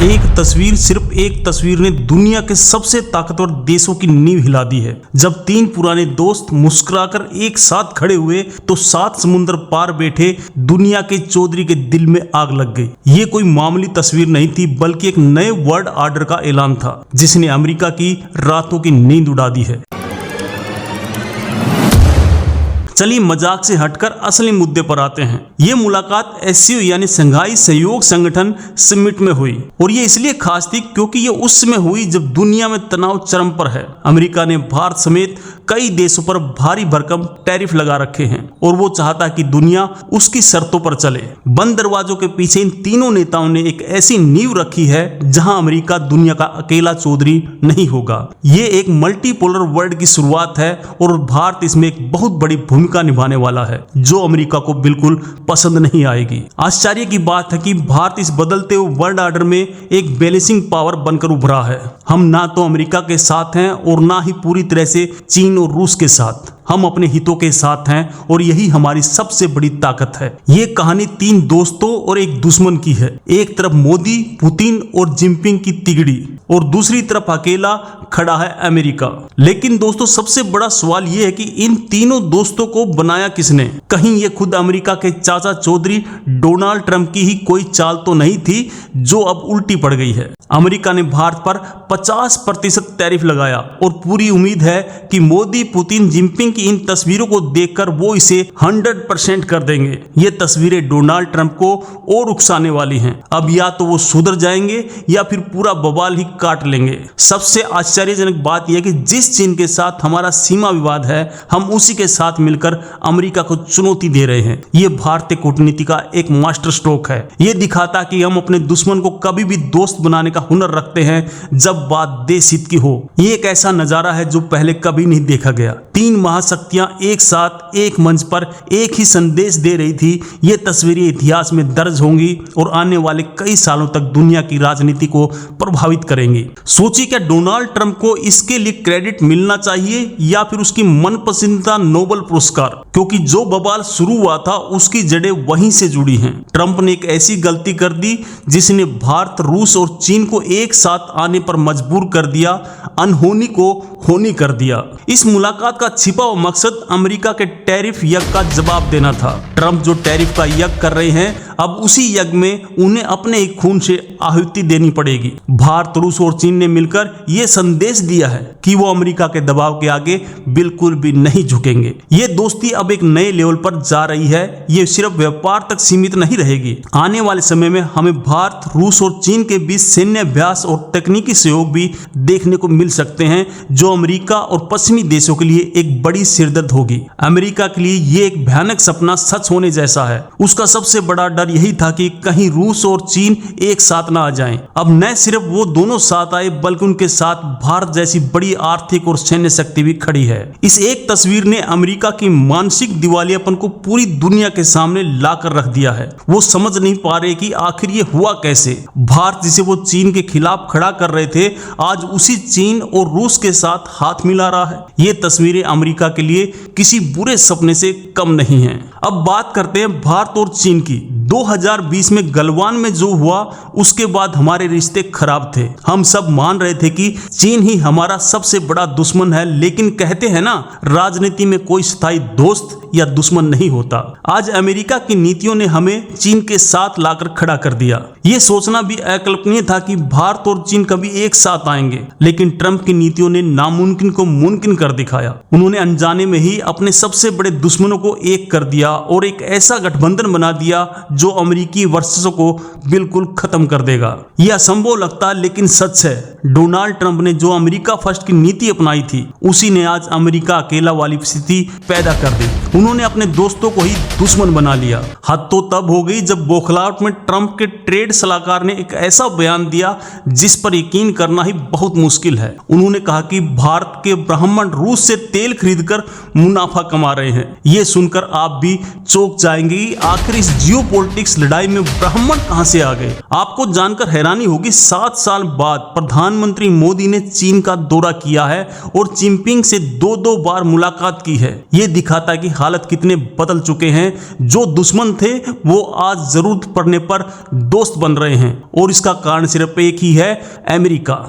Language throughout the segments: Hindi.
एक तस्वीर, सिर्फ एक तस्वीर ने दुनिया के सबसे ताकतवर देशों की नींव हिला दी है। जब तीन पुराने दोस्त मुस्कुराकर एक साथ खड़े हुए तो 7 समुंदर पार बैठे दुनिया के चौधरी के दिल में आग लग गई। ये कोई मामूली तस्वीर नहीं थी, बल्कि एक नए वर्ल्ड ऑर्डर का ऐलान था जिसने अमेरिका की रातों की नींद उड़ा दी है। चलिए मजाक से हटकर असली मुद्दे पर आते हैं। ये मुलाकात एससीओ यानी शंघाई सहयोग संगठन समिट में हुई और ये इसलिए खास थी क्योंकि ये उस समय हुई जब दुनिया में तनाव चरम पर है। अमेरिका ने भारत समेत कई देशों पर भारी भरकम टैरिफ लगा रखे हैं और वो चाहता है कि दुनिया उसकी शर्तों पर चले। बंद दरवाजों के पीछे इन तीनों नेताओं ने एक ऐसी नींव रखी है जहां अमेरिका दुनिया का अकेला चौधरी नहीं होगा। ये एक मल्टीपोलर वर्ल्ड की शुरुआत है और भारत इसमें एक बहुत बड़ी भूमिका निभाने वाला है जो अमेरिका को बिल्कुल पसंद नहीं आएगी। आश्चर्य की बात है कि भारत इस बदलते हुए वर्ल्ड ऑर्डर में एक बैलेंसिंग पावर बनकर उभरा है। हम ना तो अमेरिका के साथ हैं और ना ही पूरी तरह से चीन और रूस के साथ। हम अपने हितों के साथ हैं और यही हमारी सबसे बड़ी ताकत है। ये कहानी 3 दोस्तों और एक दुश्मन की है। एक तरफ मोदी, पुतिन और जिनपिंग की तिगड़ी और दूसरी तरफ अकेला खड़ा है अमेरिका। लेकिन दोस्तों सबसे बड़ा सवाल ये है कि इन तीनों दोस्तों को बनाया किसने? कहीं ये खुद अमेरिका के चाचा चौधरी डोनाल्ड ट्रंप की ही कोई चाल तो नहीं थी जो अब उल्टी पड़ गई है। अमेरिका ने भारत पर 50% टैरिफ लगाया और पूरी उम्मीद है कि मोदी, पुतिन, जिनपिंग की इन तस्वीरों को देखकर वो इसे 100% कर देंगे। ये तस्वीरें डोनाल्ड ट्रंप को और उकसाने वाली हैं। अब या तो वो सुधर जाएंगे या फिर पूरा बवाल ही काट लेंगे। सबसे आश्चर्यजनक बात यह है कि जिस चीन के साथ हमारा सीमा विवाद है, हम उसी के साथ मिलकर अमेरिका को चुनौती दे रहे हैं। ये भारतीय कूटनीति का एक मास्टर स्ट्रोक है। ये दिखाता कि हम अपने दुश्मन को कभी भी दोस्त बनाने का हुनर रखते हैं जब बात देश हित की हो। ये एक ऐसा नजारा है जो पहले कभी नहीं देखा गया। 3 महाशक्तियां एक साथ एक मंच पर एक ही संदेश दे रही थी। ये तस्वीरें इतिहास में दर्ज होंगी और आने वाले कई सालों तक दुनिया की राजनीति को प्रभावित करेंगी। सोचिए क्या डोनाल्ड ट्रंप को इसके लिए क्रेडिट मिलना चाहिए या फिर उसकी मनपसंदीदा नोबेल पुरस्कार, क्योंकि जो बवाल शुरू हुआ था उसकी जड़ें वहीं से जुड़ी हैं। ट्रंप ने एक ऐसी गलती कर दी जिसने भारत, रूस और चीन को एक साथ आने पर मजबूर कर दिया, अनहोनी को होनी कर दिया। इस मुलाकात का छिपा हुआ मकसद अमेरिका के टैरिफ यज्ञ का जवाब देना था। ट्रंप जो टैरिफ का यज्ञ कर रहे हैं, अब उसी यज्ञ में उन्हें अपने ही खून से आहुति देनी पड़ेगी। भारत, रूस और चीन ने मिलकर यह संदेश दिया है कि वो अमेरिका के दबाव के आगे बिल्कुल भी नहीं झुकेंगे। ये दोस्ती अब एक नए लेवल पर जा रही है। ये सिर्फ व्यापार तक सीमित नहीं रहेगी। आने वाले समय में हमें भारत, रूस और चीन के बीच सैन्य अभ्यास और तकनीकी सहयोग भी देखने को मिल सकते हैं जो अमेरिका और पश्चिमी देशों के लिए एक बड़ी सिरदर्द होगी। अमेरिका के लिए ये एक भयानक सपना सच होने जैसा है। उसका सबसे बड़ा डर यही था कि कहीं रूस और चीन एक साथ ना आ जाएं। अब न सिर्फ वो दोनों साथ आए बल्कि उनके साथ भारत जैसी बड़ी आर्थिक और सैन्य शक्ति भी खड़ी है। इस एक तस्वीर ने अमेरिका की मानसिक दिवालियापन को पूरी दुनिया के सामने लाकर रख दिया है। वो समझ नहीं पा रहे कि आखिर ये हुआ कैसे। भारत जिसे वो चीन के खिलाफ खड़ा कर रहे थे, आज उसी चीन और रूस के साथ हाथ मिला रहा है। ये तस्वीरें अमेरिका के लिए किसी बुरे सपने से कम नहीं है। अब बात करते हैं भारत और चीन की। 2020 में गलवान में जो हुआ उसके बाद हमारे रिश्ते खराब थे। हम सब मान रहे थे कि चीन ही हमारा सबसे बड़ा दुश्मन है, लेकिन कहते हैं ना, राजनीति में कोई स्थायी दोस्त या दुश्मन नहीं होता। आज अमेरिका की नीतियों ने हमें चीन के साथ लाकर खड़ा कर दिया। ये सोचना भी अकल्पनीय था कि भारत और चीन कभी एक साथ आएंगे, लेकिन ट्रंप की नीतियों ने नामुमकिन को मुमकिन कर दिखाया। उन्होंने अनजाने में ही अपने सबसे बड़े दुश्मनों को एक कर दिया और एक ऐसा गठबंधन बना दिया जो अमेरिकी वर्चस्व को बिल्कुल खत्म कर देगा। यह असंभव लगता लेकिन सच है। डोनाल्ड ट्रंप ने जो अमेरिका फर्स्ट की नीति अपनाई थी, उसी ने आज अमेरिका अकेला वाली स्थिति पैदा कर दी। उन्होंने अपने दोस्तों को ही दुश्मन बना लिया। हद तो तब हो गई जब बौखलाहट में ट्रंप के ट्रेड सलाहकार ने एक ऐसा बयान दिया जिस पर यकीन करना ही बहुत मुश्किल है। उन्होंने कहा कि भारत के ब्राह्मण रूस से तेल खरीदकर मुनाफा कमा रहे हैं। ये सुनकर आप भी चौंक जाएंगे कि आखिर इस जियोपॉलिटिक्स लड़ाई में ब्राह्मण कहां से आ गए। आपको जानकर हैरानी होगी, 7 साल बाद प्रधान प्रधानमंत्री मोदी ने चीन का दौरा किया है और जिनपिंग से दो बार मुलाकात की है। ये दिखाता है कि हालात कितने बदल चुके हैं। जो दुश्मन थे वो आज जरूरत पड़ने पर दोस्त बन रहे हैं और इसका कारण सिर्फ एक ही है, अमेरिका।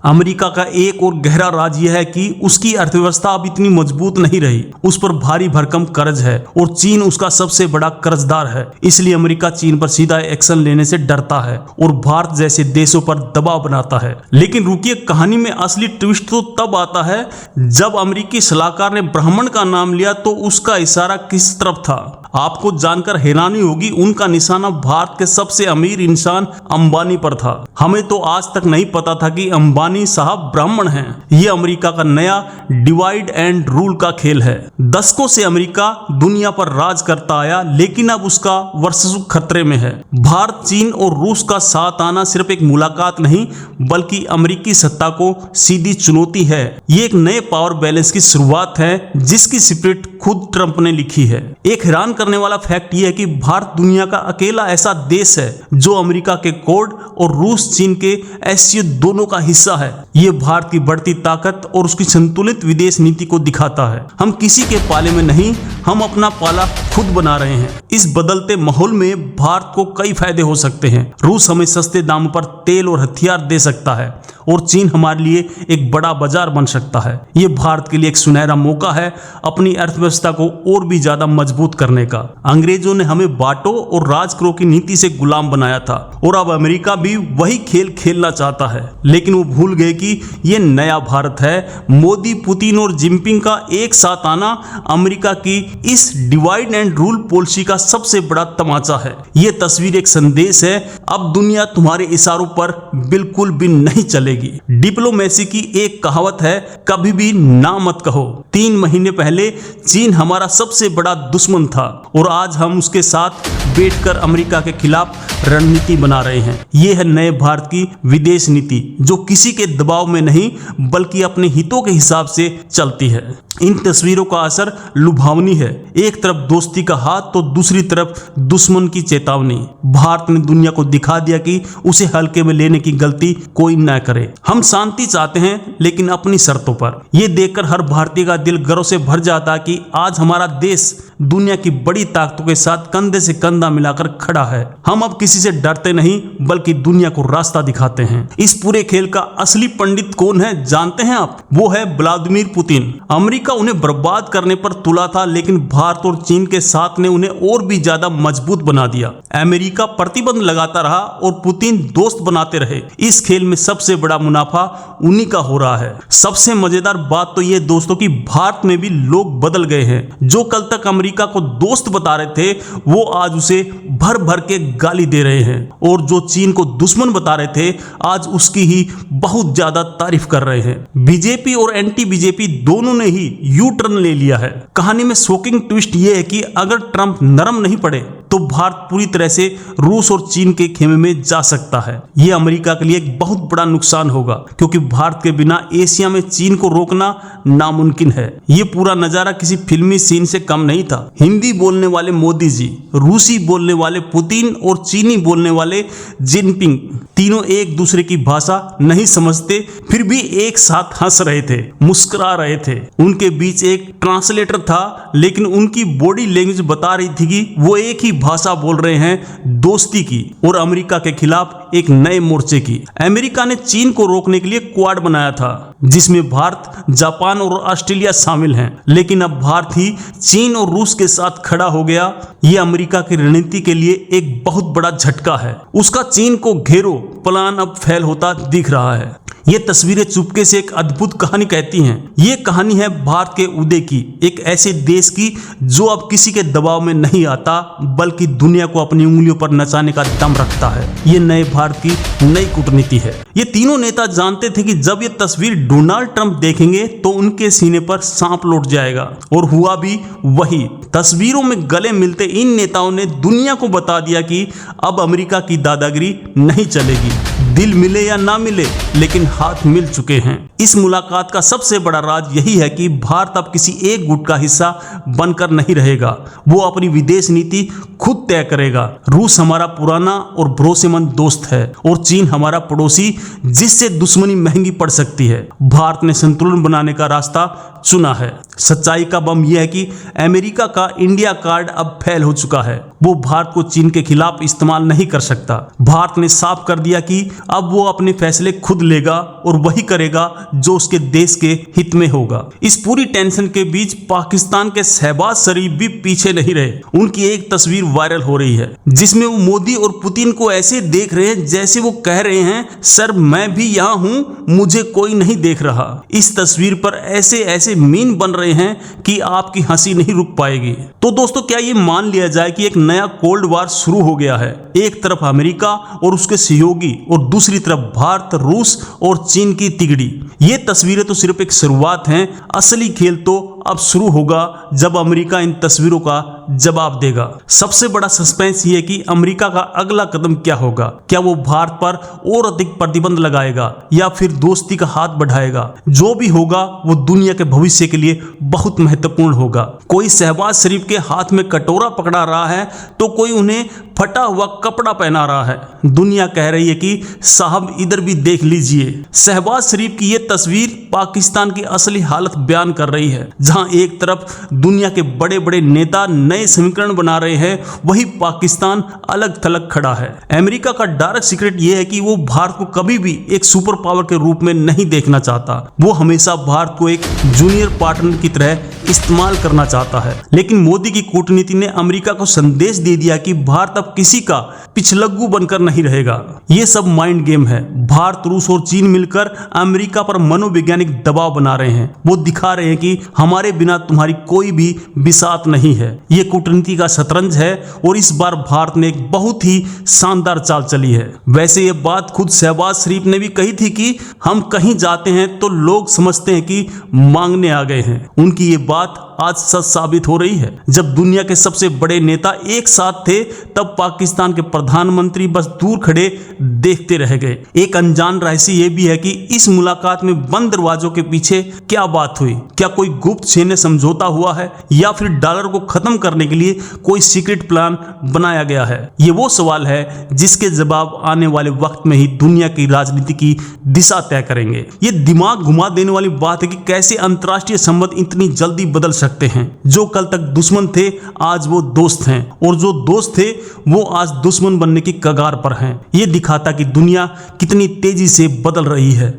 अमेरिका का एक और गहरा राज यह है कि उसकी अर्थव्यवस्था अब इतनी मजबूत नहीं रही। उस पर भारी भरकम कर्ज है और चीन उसका सबसे बड़ा कर्जदार है। इसलिए अमेरिका चीन पर सीधा एक्शन लेने से डरता है और भारत जैसे देशों पर दबाव बनाता है। लेकिन रुकिए, कहानी में असली ट्विस्ट तो तब आता है जब अमेरिकी सलाहकार ने ब्राह्मण का नाम लिया तो उसका इशारा किस तरफ था। आपको जानकर हैरानी होगी, उनका निशाना भारत के सबसे अमीर इंसान अंबानी पर था। हमें तो आज तक नहीं पता था कि अंबानी साहब ब्राह्मण हैं। ये अमेरिका का नया डिवाइड एंड रूल का खेल है। दशकों से अमेरिका दुनिया पर राज करता आया, लेकिन अब उसका वर्चस्व खतरे में है। भारत, चीन और रूस का साथ आना सिर्फ एक मुलाकात नहीं बल्कि अमेरिकी सत्ता को सीधी चुनौती है। ये एक नए पावर बैलेंस की शुरुआत है जिसकी स्क्रिप्ट खुद ट्रंप ने लिखी है। एक हैरान करने वाला फैक्ट यह है कि भारत दुनिया का अकेला ऐसा देश है जो अमेरिका के कोड और रूस चीन के एससीओ दोनों का हिस्सा है। ये भारत की बढ़ती ताकत और उसकी संतुलित विदेश नीति को दिखाता है। हम किसी के पाले में नहीं, हम अपना पाला खुद बना रहे हैं। इस बदलते माहौल में भारत को कई फायदे हो सकते हैं। रूस हमें सस्ते दामों पर तेल और हथियार दे सकता है और चीन हमारे लिए एक बड़ा बाजार बन सकता है। ये भारत के लिए एक सुनहरा मौका है अपनी अर्थव्यवस्था को और भी ज्यादा मजबूत करने का। अंग्रेजों ने हमें बांटो और राज करो की नीति से गुलाम बनाया था और अब अमेरिका भी वही खेल खेलना चाहता है। लेकिन वो भूल गए कि ये नया भारत है। मोदी, पुतिन और जिनपिंग का एक साथ आना अमेरिका की इस डिवाइड एंड रूल पॉलिसी का सबसे बड़ा तमाचा है। ये तस्वीर एक संदेश है, अब दुनिया तुम्हारे इशारों पर बिल्कुल भी नहीं चलेगी। डिप्लोमेसी की एक कहावत है, कभी भी ना मत कहो। 3 महीने पहले चीन हमारा सबसे बड़ा दुश्मन था और आज हम उसके साथ बैठकर अमेरिका के खिलाफ रणनीति बना रहे हैं। ये है नए भारत की विदेश नीति जो किसी के दबाव में नहीं बल्कि अपने हितों के हिसाब से चलती है। इन तस्वीरों का असर लुभावनी है। एक तरफ दोस्ती का हाथ तो दूसरी तरफ दुश्मन की चेतावनी। भारत ने दुनिया को दिखा दिया कि उसे हल्के में लेने की गलती कोई न करे। हम शांति चाहते हैं लेकिन अपनी शर्तों पर। यह देखकर हर भारतीय का दिल गर्व से भर जाता कि आज हमारा देश दुनिया की बड़ी ताकतों के साथ कंधे से कंधा मिलाकर खड़ा है। हम अब किसी से डरते नहीं बल्कि दुनिया को रास्ता दिखाते हैं। इस पूरे खेल का असली पंडित कौन है जानते हैं आप? वो है व्लादिमीर पुतिन। अमेरिका उन्हें बर्बाद करने पर तुला था लेकिन भारत और चीन के साथ ने उन्हें और भी ज्यादा मजबूत बना दिया। अमेरिका प्रतिबंध लगाता रहा और पुतिन दोस्त बनाते रहे। इस खेल में सबसे बड़ा मुनाफा उन्हीं का हो रहा है। सबसे मजेदार बात तो ये दोस्तों की भारत में भी लोग बदल गए हैं। जो कल तक अमेरिका को दोस्त बता रहे थे वो आज उसे भर भर के गाली दे रहे हैं और जो चीन को दुश्मन बता रहे थे आज उसकी ही बहुत ज्यादा तारीफ कर रहे हैं। बीजेपी और एंटी बीजेपी दोनों ने ही यू टर्न ले लिया है। कहानी में शॉकिंग ट्विस्ट ये है कि अगर ट्रंप नरम नहीं पड़े तो भारत पूरी तरह से रूस और चीन के खेमे में जा सकता है। यह अमेरिका के लिए एक बहुत बड़ा नुकसान होगा क्योंकि भारत के बिना एशिया में चीन को रोकना नामुमकिन है। ये पूरा नजारा किसी फिल्मी सीन से कम नहीं था। हिंदी बोलने वाले मोदी जी, रूसी बोलने वाले पुतिन और चीनी बोलने वाले जिनपिंग, तीनों एक दूसरे की भाषा नहीं समझते फिर भी एक साथ हंस रहे थे, मुस्कुरा रहे थे। उनके बीच एक ट्रांसलेटर था लेकिन उनकी बॉडी लैंग्वेज बता रही थी कि वो एक ही भाषा बोल रहे हैं, दोस्ती की और अमेरिका के खिलाफ एक नए मोर्चे की। अमेरिका ने चीन को रोकने के लिए क्वाड बनाया था जिसमें भारत, जापान और ऑस्ट्रेलिया शामिल हैं। लेकिन अब भारत ही चीन और रूस के साथ खड़ा हो गया। यह अमेरिका की रणनीति के लिए एक बहुत बड़ा झटका है। उसका चीन को घेरो प्लान अब फेल होता दिख रहा है। ये तस्वीरें चुपके से एक अद्भुत कहानी कहती हैं। ये कहानी है भारत के उदय की, एक ऐसे देश की जो अब किसी के दबाव में नहीं आता बल्कि दुनिया को अपनी उंगलियों पर नचाने का दम रखता है। ये नए भारत की नई कूटनीति है। ये तीनों नेता जानते थे कि जब ये तस्वीर डोनाल्ड ट्रंप देखेंगे तो उनके सीने पर सांप लौट जाएगा और हुआ भी वही। तस्वीरों में गले मिलते इन नेताओं ने दुनिया को बता दिया कि अब अमेरिका की दादागिरी नहीं चलेगी। दिल मिले या ना मिले लेकिन हाथ मिल चुके हैं। इस मुलाकात का सबसे बड़ा राज यही है कि भारत अब किसी एक गुट का हिस्सा बनकर नहीं रहेगा, वो अपनी विदेश नीति खुद तय करेगा। रूस हमारा पुराना और भरोसेमंद दोस्त है और चीन हमारा पड़ोसी जिससे दुश्मनी महंगी पड़ सकती है। भारत ने संतुलन बनाने का रास्ता चुना है। सच्चाई का बम यह है कि अमेरिका का इंडिया कार्ड अब फेल हो चुका है। वो भारत को चीन के खिलाफ इस्तेमाल नहीं कर सकता। भारत ने साफ कर दिया कि अब वो अपने फैसले खुद लेगा और वही करेगा जो उसके देश के हित में होगा। इस पूरी टेंशन के बीच पाकिस्तान के शहबाज शरीफ भी पीछे नहीं रहे। उनकी एक तस्वीर वायरल हो रही है जिसमें वो मोदी और पुतिन को ऐसे देख रहे हैं जैसे वो कह रहे हैं, सर मैं भी यहाँ हूँ, मुझे कोई नहीं देख रहा। इस तस्वीर पर ऐसे ऐसे मीम बन रहे हैं कि आपकी हंसी नहीं रुक पाएगी। तो दोस्तों, क्या ये मान लिया जाए कि एक नया कोल्ड वॉर शुरू हो गया है? एक तरफ अमेरिका और उसके सहयोगी और दूसरी तरफ भारत, रूस और चीन की तिगड़ी। ये तस्वीरें तो सिर्फ एक शुरुआत हैं, असली खेल तो अब शुरू होगा जब अमेरिका इन तस्वीरों का जवाब देगा। सबसे बड़ा सस्पेंस ये है कि अमेरिका का अगला कदम क्या होगा। क्या वो भारत पर और अधिक प्रतिबंध लगाएगा या फिर दोस्ती का हाथ बढ़ाएगा? जो भी होगा वो दुनिया के भविष्य के लिए बहुत महत्वपूर्ण होगा। कोई शहबाज शरीफ के हाथ में कटोरा पकड़ा रहा है तो कोई उन्हें फटा हुआ कपड़ा पहना रहा है। दुनिया कह रही है कि साहब इधर भी देख लीजिए। शहबाज शरीफ की ये तस्वीर पाकिस्तान की असली हालत बयान कर रही है। जहां एक तरफ दुनिया के बड़े बड़े नेता नए समीकरण बना रहे हैं, वही पाकिस्तान अलग थलग खड़ा है। अमेरिका का डायरेक्ट सीक्रेट यह है कि वो भारत को कभी भी एक सुपर पावर के रूप में नहीं देखना चाहता। वो हमेशा भारत को एक जूनियर पार्टनर की तरह इस्तेमाल करना चाहता है। लेकिन मोदी की कूटनीति ने अमेरिका को संदेश दे दिया कि भारत अब किसी का पिछलग्गू बनकर नहीं रहेगा। ये सब माइंड गेम है। भारत, रूस और चीन मिलकर अमेरिका पर मनोवैज्ञानिक दबाव बना रहे हैं। वो दिखा रहे हैं कि हमारे बिना तुम्हारी कोई भी बिसात नहीं है। ये कूटनीति का शतरंज है और इस बार भारत ने एक बहुत ही शानदार चाल चली है। वैसे ये बात खुद शहबाज शरीफ ने भी कही थी कि हम कहीं जाते हैं तो लोग समझते हैं कि मांगने आ गए हैं। उनकी ये बात आज सच साबित हो रही है। जब दुनिया के सबसे बड़े नेता एक साथ थे तब पाकिस्तान के प्रधानमंत्री बस दूर खड़े देखते रह गए। एक अनजान रहस्य ये भी है कि इस मुलाकात में बंद दरवाजों के पीछे क्या बात हुई। क्या कोई गुप्त सैन्य समझौता हुआ है या फिर डॉलर को खत्म करने के लिए कोई सीक्रेट प्लान बनाया गया है? ये वो सवाल है जिसके जवाब आने वाले वक्त में ही दुनिया की राजनीति की दिशा तय करेंगे। ये दिमाग घुमा देने वाली बात है कि कैसे अंतर्राष्ट्रीय संबंध इतनी जल्दी बदल सकते हैं। जो कल तक दुश्मन थे आज वो दोस्त हैं और जो दोस्त थे वो आज दुश्मन बनने की कगार पर हैं। ये दिखाता कि दुनिया कितनी तेजी से बदल रही है।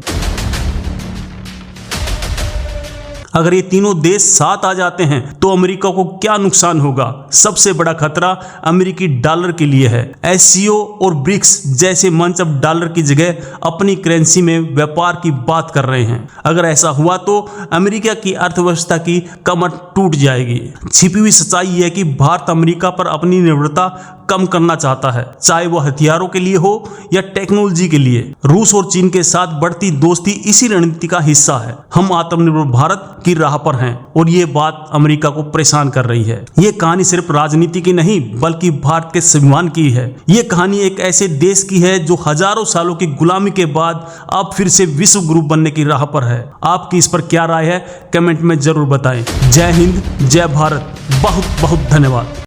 अगर ये तीनों देश साथ आ जाते हैं तो अमेरिका को क्या नुकसान होगा? सबसे बड़ा खतरा अमेरिकी डॉलर के लिए है। एससीओ और ब्रिक्स जैसे मंच अब डॉलर की जगह अपनी करेंसी में व्यापार की बात कर रहे हैं। अगर ऐसा हुआ तो अमेरिका की अर्थव्यवस्था की कमर टूट जाएगी। छिपी हुई सच्चाई है कि भारत अमेरिका पर अपनी निर्भरता कम करना चाहता है, चाहे वो हथियारों के लिए हो या टेक्नोलॉजी के लिए। रूस और चीन के साथ बढ़ती दोस्ती इसी रणनीति का हिस्सा है। हम आत्मनिर्भर भारत की राह पर हैं और ये बात अमेरिका को परेशान कर रही है। ये कहानी सिर्फ राजनीति की नहीं बल्कि भारत के स्वाभिमान की है। ये कहानी एक ऐसे देश की है जो हजारों सालों की गुलामी के बाद अब फिर से विश्व गुरु बनने की राह पर है। आपकी इस पर क्या राय है? कमेंट में जरूर बताएं। जय हिंद, जय भारत। बहुत बहुत धन्यवाद।